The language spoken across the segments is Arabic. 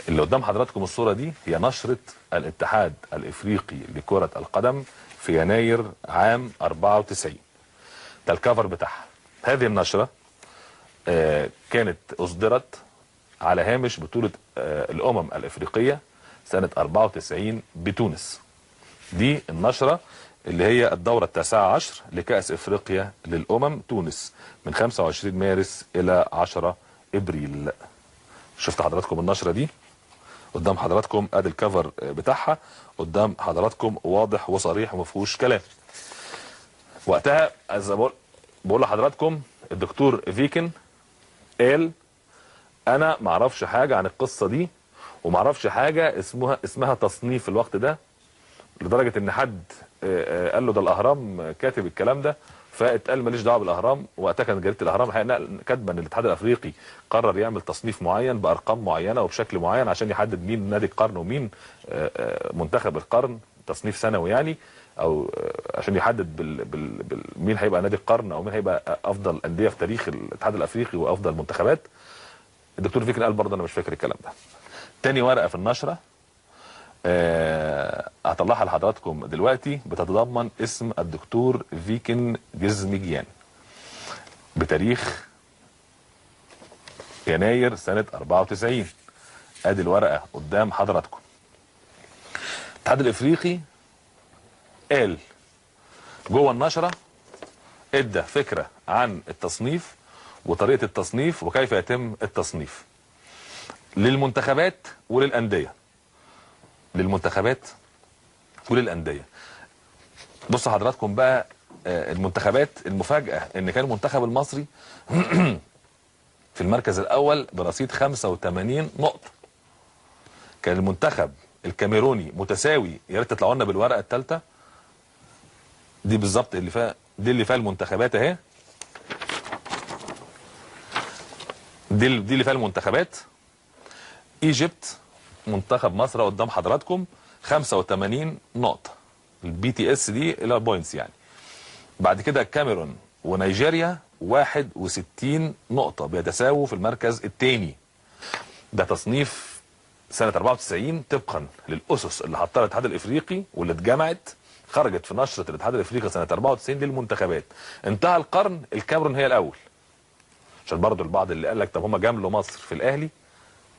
اللي قدام حضراتكم الصورة دي هي نشرة الاتحاد الافريقي لكرة القدم في يناير عام 94. ده الكفر بتاعها. هذه النشرة كانت اصدرت على هامش بطولة الامم الافريقية سنة 94 بتونس. دي النشرة اللي هي الدورة 19 لكأس افريقيا للامم تونس من 25 مارس الى 10 ابريل. شفت حضراتكم النشرة دي قدام حضراتكم، ادي الكفر بتاعها قدام حضراتكم، واضح وصريح وما فيهوش كلام. وقتها بقول لحضراتكم الدكتور فيكن قال انا ما اعرفش حاجه عن القصه دي وما اعرفش حاجه اسمها تصنيف في الوقت ده، لدرجه ان حد قال له ده الاهرام كاتب الكلام ده، فاتقال ماليش دعوه بالاهرام. وقتها كانت جريده الاهرام كاتبه ان الاتحاد الافريقي قرر يعمل تصنيف معين بارقام معينه وبشكل معين عشان يحدد مين نادي القرن ومين منتخب القرن، تصنيف سنوي يعني، او عشان يحدد مين هيبقى نادي القرن او مين هيبقى افضل انديه في تاريخ الاتحاد الافريقي وافضل منتخبات. الدكتور فيكن قال برضه انا مش فاكر الكلام ده. تاني ورقه في النشره هطلعها لحضراتكم دلوقتي، بتتضمن اسم الدكتور فيكن جزمجيان بتاريخ يناير سنة 94. ادي الورقة قدام حضراتكم. الاتحاد الافريقي قال جوه النشرة، ادى فكرة عن التصنيف وطريقة التصنيف وكيف يتم التصنيف للمنتخبات وللأندية. للمنتخبات وللأندية. بص حضراتكم بقى المنتخبات، المفاجأة ان كان المنتخب المصري في المركز الاول برصيد 85 نقطة. كان المنتخب الكاميروني متساوي. يا ريت تطلعوا لنا بالورقة الثالثة دي بالظبط، اللي فيها المنتخبات اهي. دي اللي فيها المنتخبات. ايجيبت منتخب مصر قدام حضراتكم 85 نقطة. البي تي اس دي الى بوينتس يعني. بعد كده الكاميرون ونيجيريا 61 نقطة بيتساووا في المركز الثاني. ده تصنيف سنة 94 طبقا للأسس اللي حطها الاتحاد الافريقي واللي اتجمعت خرجت في نشرة الاتحاد الافريقي سنة 94 للمنتخبات. انتهى القرن الكاميرون هي الاول. عشان برضو البعض اللي قال لك طب هم جاملوا مصر في الاهلي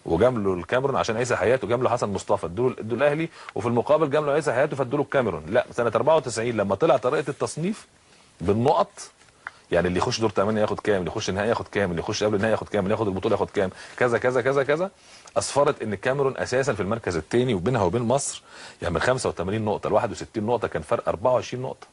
وجاملوا الكاميرون عشان عيسى حياته، وجاملوا حسن مصطفى ادوا الاهلي، وفي المقابل جاملوا عيسى حياته فادوا له الكاميرون. لا، سنة 94 لما طلع طريقة التصنيف بالنقط، يعني اللي يخش دور 8 ياخد كام، اللي يخش النهائي ياخد كام، اللي يخش قبل النهائي ياخد كام، اللي ياخد البطوله ياخد كام، كذا كذا كذا كذا، اسفرت ان الكاميرون اساسا في المركز الثاني وبينها وبين مصر يعني من 85 نقطه ل 61 نقطه كان فرق 24 نقطه.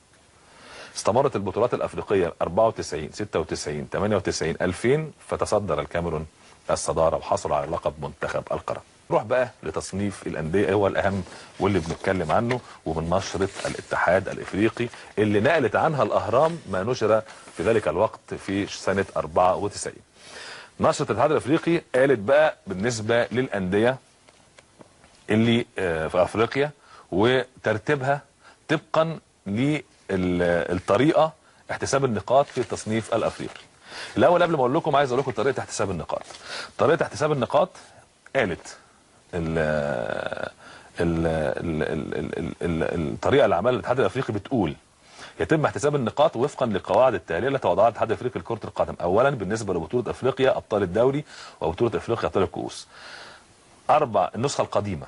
استمرت البطولات الافريقيه 94 96 98 2000 فتصدر الكاميرون الصداره وحصل على لقب منتخب القرن. نروح بقى لتصنيف الانديه، هو الاهم واللي بنتكلم عنه، ومن نشره الاتحاد الافريقي اللي نقلت عنها الاهرام ما نشر في ذلك الوقت في سنه 94. نشره الاتحاد الافريقي قالت بقى بالنسبه للانديه اللي في افريقيا وترتيبها طبقا للطريقه احتساب النقاط في التصنيف الافريقي. الاول قبل ما اقول لكم عايز اقول لكم طريقه احتساب النقاط. طريقه احتساب النقاط قالت الطريقه اللي عملها الاتحاد الافريقي بتقول يتم احتساب النقاط وفقا للقواعد التاليه التي وضعها الاتحاد الافريقي لكره القدم. اولا بالنسبه لبطوله افريقيا ابطال الدوري وبطوله افريقيا ابطال الكؤوس، النسخه القديمه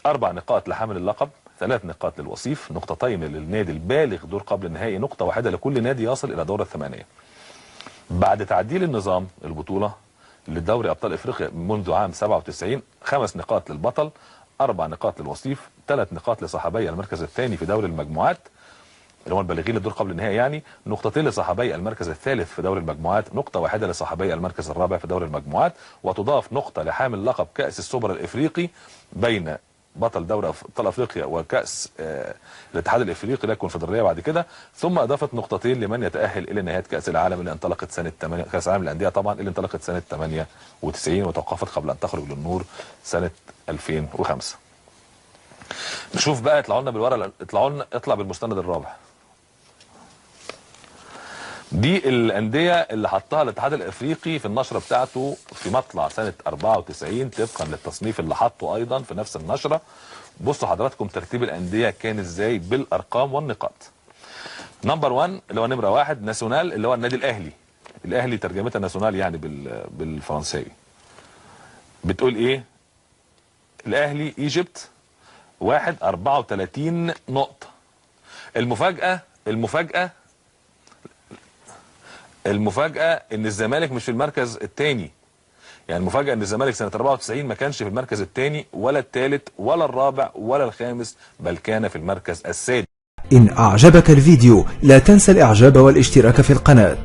4 نقاط لحامل اللقب، 3 نقاط للوصيف، نقطتين للنادي البالغ دور قبل النهائي، نقطه واحده لكل نادي يصل الى دور الثمانيه. بعد تعديل النظام البطوله لدوري ابطال افريقيا منذ عام 97 5 نقاط للبطل، 4 نقاط للوصيف، 3 نقاط لصحابي المركز الثاني في دوري المجموعات اللي هم البالغين للدور قبل النهائي يعني، نقطتين لصحابي المركز الثالث في دوري المجموعات، نقطه واحده لصحابي المركز الرابع في دوري المجموعات، وتضاف نقطه لحامل لقب كاس السوبر الافريقي بين بطل دوري ابطال افريقيا وكاس الاتحاد الافريقي لا الكونفدراليه بعد كده، ثم اضافت نقطتين لمن يتاهل الى نهايه كاس العالم اللي انطلقت سنه 8 كاس العالم للانديه طبعا اللي انطلقت سنه 98 وتوقفت قبل ان تخرج للنور سنه 2005. نشوف بقى، اطلعوا لنا بالورقه، اطلع بالمستند الرابع. دي الانديه اللي حطها الاتحاد الافريقي في النشره بتاعته في مطلع سنه 94 طبقا للتصنيف اللي حطه ايضا في نفس النشره. بصوا حضراتكم ترتيب الانديه كان ازاي بالارقام والنقاط. نمبر 1 اللي هو نمره 1 ناسيونال اللي هو النادي الاهلي. الاهلي ترجمتها ناسيونال يعني بالفرنساوي. بتقول ايه؟ الاهلي ايجيبت 34 نقطه. المفاجأة ان الزمالك مش في المركز الثاني. يعني المفاجأة ان الزمالك سنة 94 ما كانش في المركز الثاني ولا الثالث ولا الرابع ولا الخامس، بل كان في المركز السادس. إن أعجبك الفيديو لا تنسى الإعجاب والاشتراك في القناة.